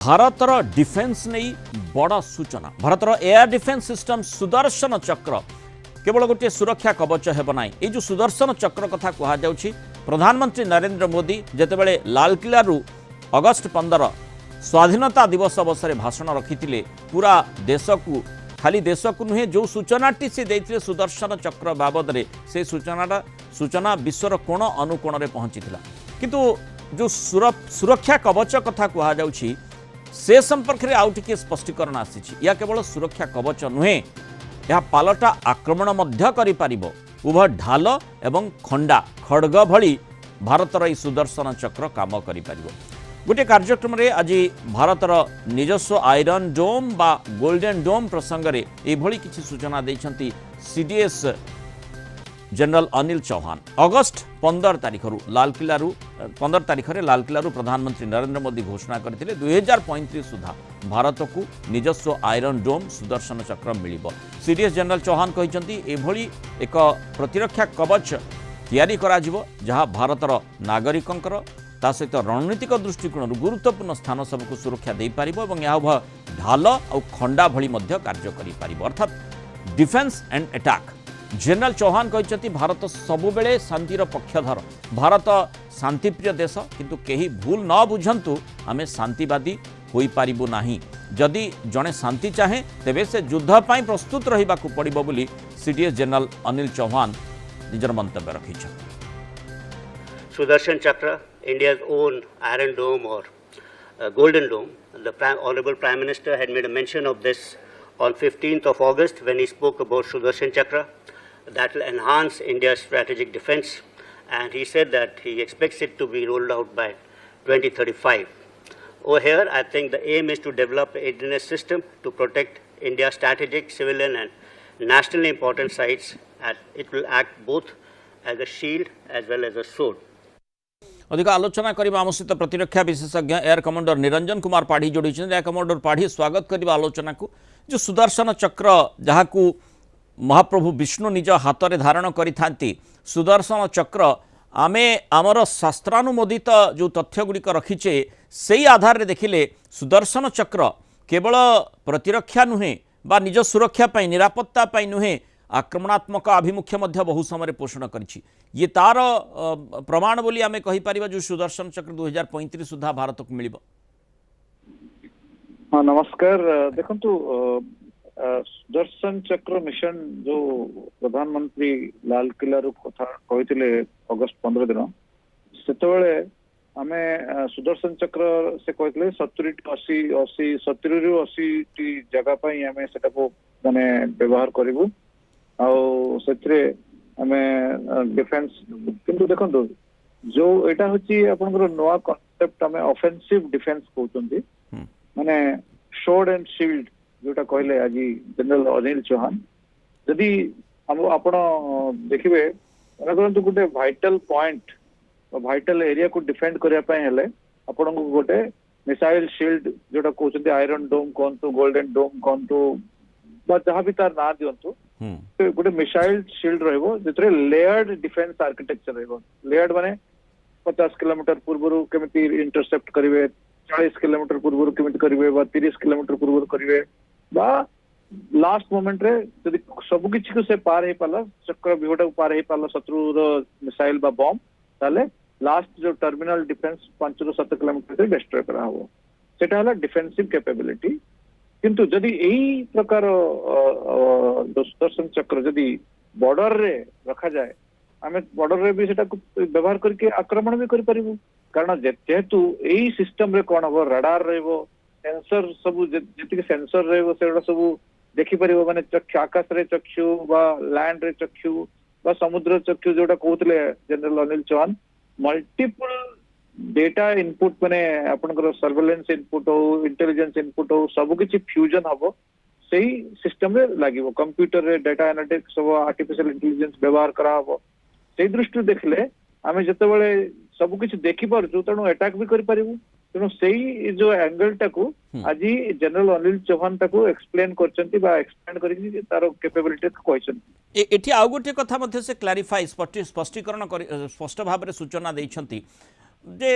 भारतर defence नहीं बड़ सूचना भारतर एयर डिफेन्स सिस्टम सुदर्शन चक्र केवल गोटे सुरक्षा कवच हेब ना ये जो सुदर्शन चक्र कथा कहुच्छी प्रधानमंत्री नरेंद्र मोदी जितेबाला लालकिलू अगस्ट 15 स्वाधीनता दिवस अवसर भाषण रखी पूरा देश को खाली देश को नुहे जो सूचनाटी से देते सुदर्शन चक्र बाबद से सूचना विश्वर कोण अनुकोण में पहुंची किंतु जो सुरक्षा कवच कथा कहुच्छी से संपर्क में आउ टिके स्पष्टीकरण आसी या केवल सुरक्षा कवच नुहे यह पालटा आक्रमण मध्य करि पारिबो उभय ढाल एवं खंडा खड्ग भली भारतर यह सुदर्शन चक्र काम करि पारिबो। गोटे कार्यक्रम में आज भारतर निजस्व आयरन डोम बा गोल्डन डोम प्रसंग में यह किसी सूचना देइछंती CDS general Anil Chauhan August 15 तारीख लालकिलू 15 तारीख में लालकिलू प्रधानमंत्री नरेंद्र मोदी घोषणा करते 2035 सुधा भारत को निजस्व आयरन डोम सुदर्शन चक्र मिलिबो। सीडीएस जनरल चौहान कहते एभली एक प्रतिरक्षा कवच तैयारी कराजिबो जहाँ भारतर नागरिकंकर ता सहित रणनीतिक दृष्टिकोण गुरुत्वपूर्ण स्थान सबको सुरक्षा दे पारिबो एवं यह ढाल और खंडा भली मध्य कार्य करि पारिबो अर्थात defence and attack. General Chauhan कहते भारत सबुबले शांतिर पक्षधर भारत शांतिप्रिय देश किंतु केही भूल न बुझंतु आमे शांतिवादी होई पारिबु नाही जदि जड़े शांति चाहे तेबे से युद्ध पाई प्रस्तुत रहिबा को पड़िबो बोली सीडीएस जनरल अनिल चौहान निजर मंतव्य रखिछन। Sudarshan Chakra, India's own Iron Dome or Golden Dome. The Honorable Prime Minister had made a mention of this on 15th of August when he spoke about Sudarshan Chakra. That will enhance India's strategic defense, and he said that he expects it to be rolled out by 2035. Over here, I think the aim is to develop a readiness system to protect India's strategic, civilian and nationally important sites, and it will act both as a shield as well as a sword. अधिक आलोचना करबा आम सहित प्रतिरक्षा विशेषज्ञ air commander Niranjan Kumar पाढ़ी जोड़ी air commander पाढ़ी स्वागत करबा आलोचना को जो सुदर्शन चक्र जहाँ को महाप्रभु विष्णु निज हाथ में धारण करि सुदर्शन चक्र आमे आमर शास्त्रानुमोदित जो तथ्य गुड़िक रखीचे से आधार रे देखिले सुदर्शन चक्र केवल प्रतिरक्षा नुहे बा निज सुरक्षा पाई निरापत्ता पाई नुहे आक्रमणात्मक आभिमुख्य मध्य बहु समय पोषण करिछि ये तार प्रमाण बोली आमे कहि परिबा जो सुदर्शन चक्र 2035 सुधा भारत को मिलिबो। हाँ नमस्कार देखंतु सुदर्शन चक्र मिशन जो प्रधानमंत्री लाल किला कथा कहते अगस्ट 15 दिन से आमे सुदर्शन चक्र से कहते 70 ରୁ 80 जगह पाई आमे सेटा को माने व्यवहार करिवु आमे डिफेन्स किंतु देखो जो एटा होची आपनकर नवा कांसेप्ट आमे ऑफेंसिव डिफेन्स कहउचंदी माने शोर्ड एंड शील्ड जोटा कहले आज जनरल अनिल चौहान यदि हम आपण देखिबे करंतु गोटे वाइटल पॉइंट वाइटल एरिया को डिफेंड करिया पय हेले आपण को गोटे मिसाइल शील्ड जोटा कहउचंदी आयरन डोम कोनतो गोल्डन डोम कोनतो बा जहां भी तार ना दियंतु गोटे मिसाइल शील्ड रहिबो जेतरे लेयर्ड डिफेंस आर्किटेक्चर रहिबो लेयर्ड माने 50 किलोमीटर पूर्व केमिति इंटरसेप्ट करिवे 40 किलोमीटर पूर्व केमिति करिवे बा 30 किलोमीटर पूर्व करिवे बा लास्ट मोमेंट रे यदि सब किछि को से पार हे पाला चक्र विहटा पार हे पाला शत्रु रो मिसाइल बा बम ताले लास्ट जो टर्मिनल डिफेंस 5 ରୁ 7 किलोमीटर डिस्ट्रॉय करा हो सेटा हला डिफेंसिव कैपेबिलिटी किंतु जदि यही प्रकार सुदर्शन चक्र जदि बॉर्डर रे रखा जाए आमे बॉर्डर रे भी सेटा व्यवहार करके आक्रमण भी करि परिबु कारण जेहेतु यही सिस्टम रे कोन हो रडार रहबो सेंसर सब जेतिक सेंसर रहबो सेडा सब देखि परिबो माने चक्षु आकाश रे चक्षु बा लैंड रे चक्षु बा समुद्र चक्षु जोटा कहतले general Anil Chauhan multiple data input माने आपनकर सर्वेलेंस इनपुट हो इंटेलिजेंस इनपुट हो सब किछि फ्यूजन हबो सही सिस्टम रे लागिवो कंप्यूटर रे डेटा एनालिटिक्स सब आर्टिफिशियल इंटेलिजेंस व्यवहार करा हबो सही दृष्टि देखले आमे जते बेले सब किछि देखि परजु तणु अटैक भी करि परिबु तेणु सही जो एंगल टाकू आज जनरल अनिल चौहान टाकू एक्सप्लेन करचंती बा एक्सप्लेन करिकि तार कैपेबिलिटी कहचंती एठी आउ गोटे कथा मध्ये से क्लैरिफाई स्पष्टीकरण स्पष्ट भाव में सूचना देइछंती जे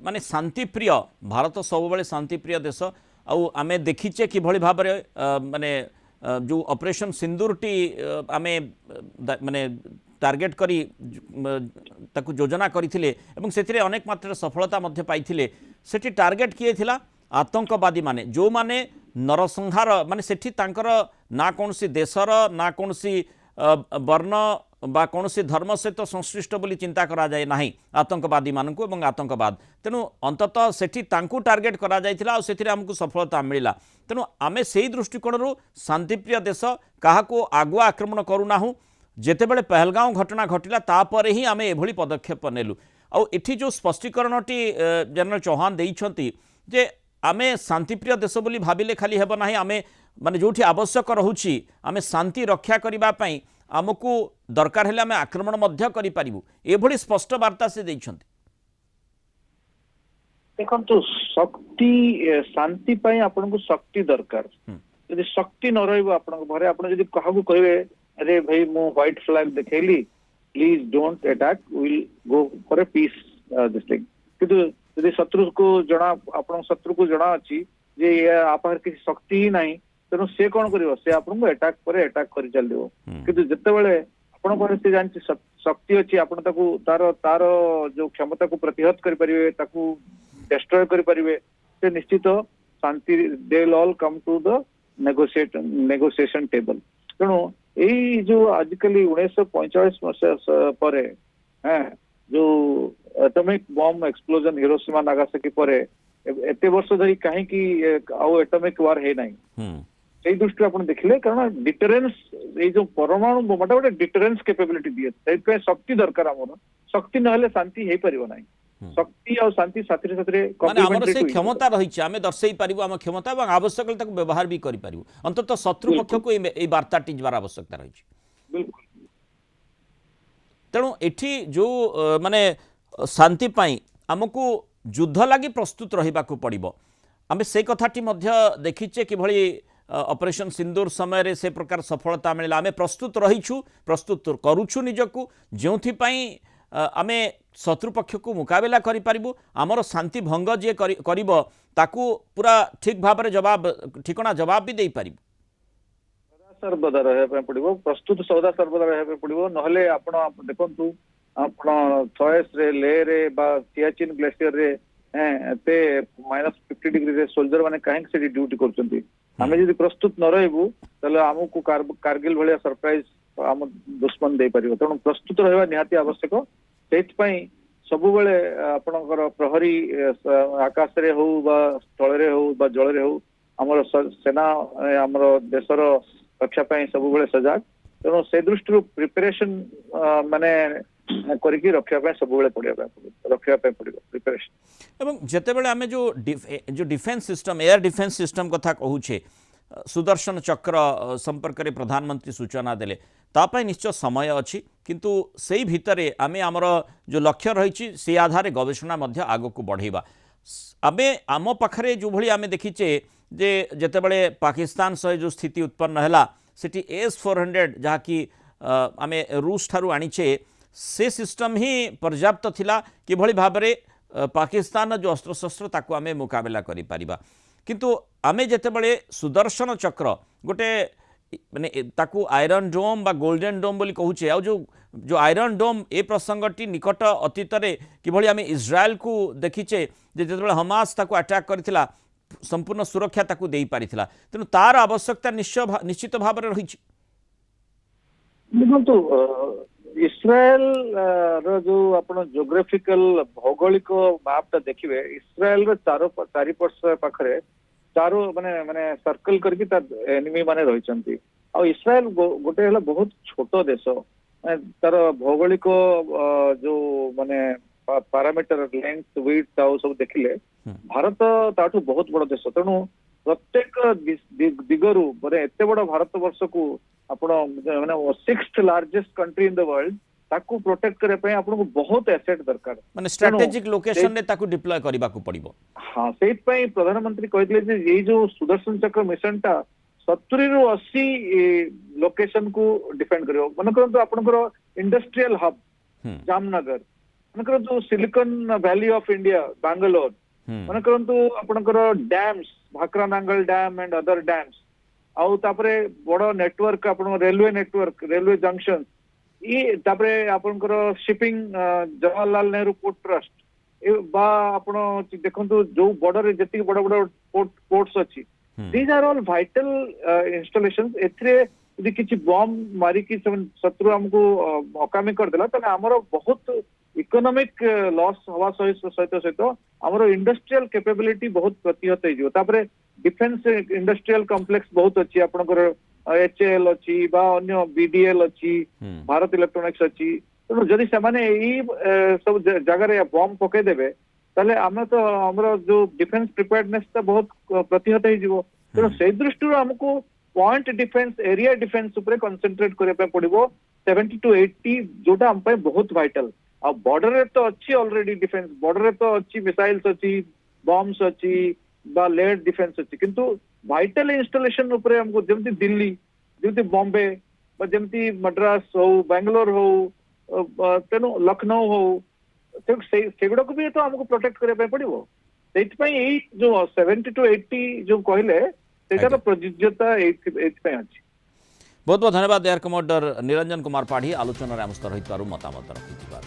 माने शांतिप्रिय भारत सब बेले शांतिप्रिय देश आउ आमे देखिचे किभଳି भाबरे माने जो ऑपरेशन सिंदूर टी आमे माने टार्गेट करी ताकू योजना करथिले एवं सेथिरे अनेक मात्रा सफलता मध्य पाइथिले सेठी टार्गेट किए थिला आतंकवादी माने जो माने नरसंहार माने सेठी तांकर ना कोनसी देशर ना कोनसी वर्ण बा कोनसी धर्म सहित संश्लिष्ट बोली चिंता करा जाए नाही आतंकवादी मानकु एवं आतंकवाद तेणु अंततः सेठी तांकु टार्गेट करा जाइथिला और सेथिरे हमकु सफलता मिलिला तेणु आमे सेही दृष्टिकोणरू शांतिप्रिय देश काहाको आगुआ आक्रमण करूनाहु जेतेबेले पहलगांव घटना घटिला तापर ही आमे एभली पदक्षेप नेलु आउ एठी जो स्पष्टीकरणटी जनरल चौहान देइछंती जे आमे शांतिप्रिय देश बोली भाबिले खाली हेब नाही आमे माने जोठी आवश्यक रहुछि आमे शांति रक्षा करिबा पई आमको दरकार हेले आमे आक्रमण मध्य करि पारिबु एभली स्पष्ट वार्ता से देइछंती देखंतु शक्ति शांति पई आपन को शक्ति दरकार यदि शक्ति न रहइबो आपन घरे आपन यदि कहाबू कहबे अरे भाई मो व्हाइट फ्लैग देखेली please don't attack will go for a peace this thing किंतु यदि शत्रु को जणा आपन शत्रु को जणा अछि जे आपहर किसी शक्ति ही नाही तेणु से कौन करिवो से आपन को अटैक करे अटैक करि चलिवो किंतु जतेबेले आपन को से जानछि शक्ति अछि आपन ताकू तार तार जो क्षमता को प्रतिहत करि परिवे ताकू डिस्ट्रॉय करि परिवे से निश्चित शांति they will all come to the negotiation table तेणु यही जो आजकल 1945 मसीहा पर जो atomic bomb explosion Hiroshima Nagasaki पर एते वर्ष धरी कहीं की आउ एटॉमिक वार है नहीं से दृष्टि आप देखिले कारण डिटरेंस ये जो परमाणु बोमाटा गोटे डिटरेंस कैपेबिलिटी दिए शक्ति दरकार आमर शक्ति नहले शांति हो पारिबो नाही शक्ति और शांति साथी साथी माने हमर से क्षमता रही आमे दर्शई पारिबो हम क्षमता और आवश्यक ताको व्यवहार भी करि पारिबो अंततः शत्रु पक्ष को ए वार्ता टी जबार आवश्यकता रही बिल्कुल तेणु एठी जो माने शांति पाई हमको युद्ध लगी प्रस्तुत रहिबाकू पड़िबो आमे से कथाटी मध्य देखिचे कि भली ऑपरेशन सिंदूर समय रे से प्रकार सफलता मिला आमे प्रस्तुत रहीछु प्रस्तुत करूछु निजकू जोंथि पाई आमे शत्रुपक्ष को मुकाबला करि पारिबु आमर शांति भंग जे करिबो ताकू पूरा ठीक भाबरे जवाब ठिकना जवाब भी दे पारिबु सर्वदा रहे पड़ो प्रस्तुत सौदा सर्वदा रहे पड़ो नहले आपण देखंतु आपण थॉयस रे ले रे बा सियाचिन ग्लेशियर रे एते -50 डिग्री रे सोल्जर माने काहे से ड्यूटी करचंती हमें यदि प्रस्तुत न रहबु तले हमकु कारगिल भलिया सरप्राइज हम दुश्मन दे परिबो तेणु प्रस्तुत रहबा निहाती आवश्यक सेठ पई सबु बेले आपणकर प्रहरी आकाश रे हो बा स्थल रे हो बा जल रे हो हमर सेना हमर देशर रक्षा पई सबु बेले सजाग तेणु से दृष्टि प्रिपरेशन माने करके रक्षा पे सब बेले पड़िया रक्षा पे पड़िबो प्रिपरेशन एवं जते बेले हमें जो defence system air defence system कथा कहूचे सुदर्शन चक्र संपर्क में प्रधानमंत्री सूचना देले तापाई निश्चय समय अच्छी किंतु सेही भितरे आमे आमर जो लक्ष्य रही से आधार गवेषणा मध्य आग को बढ़ेबा आमे आम पाखरे जो भली आमे देखिचे जे जेतेबेले पाकिस्तान सह जो स्थिति उत्पन्न हैला सेठी S-400 जहा कि आमे रूस ठारू आनीचे से सिस्टम ही पर्याप्त थिला कि भली भाबरे पाकिस्तान जो अस्त्रशस्त्र ताकू आमे मुकाबला करि पारिबा किंतु आमे जेतेबेले सुदर्शन चक्र गोटे माने ताकू आयरन डोम बा गोल्डन डोम बोली कहूचे आ जो आयरन डोम ए प्रसंगटी निकट अतीत रे कि भली आमे इज्राएल को देखिचे जे जेतेबेले हमास ताकू अटैक करथिला संपूर्ण सुरक्षा ताकू देई पारिथिला तेनु तार आवश्यकता निश्चित भाव में रही देखो इस्राएल रो जो आपण जियोग्राफिकल भौगोलिक मैपटा देखिबे इस्राएल रो चारिपार्श्व पाखरे चारो माने माने सर्कल करके तार एनिमी माने रहिचंती आ इस्राएल गोटे हला बहुत छोट देश तार भौगोलिक जो माने पैरामीटर लेंथ विड्थ ताउ सब देखिले भारत ताठू बहुत बड़ देश तेणु प्रत्येक दिगरु माने एते बड़ भारत वर्ष को आपण माने 6th largest country in the world ताकू प्रोटेक्ट करे पे आपण को बहुत एसेट दरकार माने स्ट्रेटेजिक लोकेशन रे ताकू डिप्लॉय करबा को पड़िबो हां सेट पे प्रधानमंत्री कहले जे ये जो सुदर्शन चक्र मिशन टा 70 रु 80 लोकेशन को डिफेंड करियो मन करंतु आपनकर इंडस्ट्रियल हब जामनगर मनकर जो silicon valley of India Bangalore मनकर आपनकर dams Bhakra Nangal dam and other dams आउ तापरे बड़ नेटवर्क आपन रेलवे नेटवर्क रेलवे जंक्शन ई तापरे आपनकर shipping Jawaharlal Nehru port trust बा आपण देखंतु जो बॉर्डर रे जति बड़ बड़ पोर्ट्स अछि these are all vital installations एथरे यदि किछि बॉम्ब मारी कि शत्रु हमको अकामी कर देला तले हमरो बहुत इकोनॉमिक लॉस हवा सहित हमरो इंडस्ट्रियल कैपेबिलिटी बहुत प्रतिहत हो तापरे डिफेंस इंडस्ट्रियल कॉम्प्लेक्स बहुत अच्छी आपनकर एचएएल अच्छी बा अन्य बीडीएल अच्छी भारत इलेक्ट्रॉनिक्स अच्छी तेणु जदि सेमाने ई सब जगह रे बॉम्ब पके देबे ताले आमे तो हमरो जो डिफेंस प्रिपेयर्डनेस तो बहुत प्रतिहत हो जिवो तेणु से दृष्टि हमको पॉइंट डिफेंस एरिया डिफेंस ऊपर कंसंट्रेट करबे पड़िबो 70 to 80 जोटा हम पे बहुत वाइटल आ बॉर्डर रे तो अच्छी ऑलरेडी डिफेंस बॉर्डर रे तो अच्छी मिसाइल्स अच्छी बॉम्ब्स अच्छी बा लेयर डिफेंस अच्छी किंतु वाइटल इंस्टॉलेशन ऊपर हमको जेमती दिल्ली जेमती बॉम्बे बा जेमती मद्रास हो बेंगलोर हो तेनु लखनऊ हो सेगुड़ा को भी तो हमको प्रोटेक्ट करबे पड़िबो सेइतपई एई जो 70 to 80 जो कहले सेटार प्रयोज्यता एइतपई अछि। बहुत बहुत धन्यवाद एयर कमांडर निरंजन कुमार पाढ़ी आलोचना आम सहित मतामत रखिथिबार।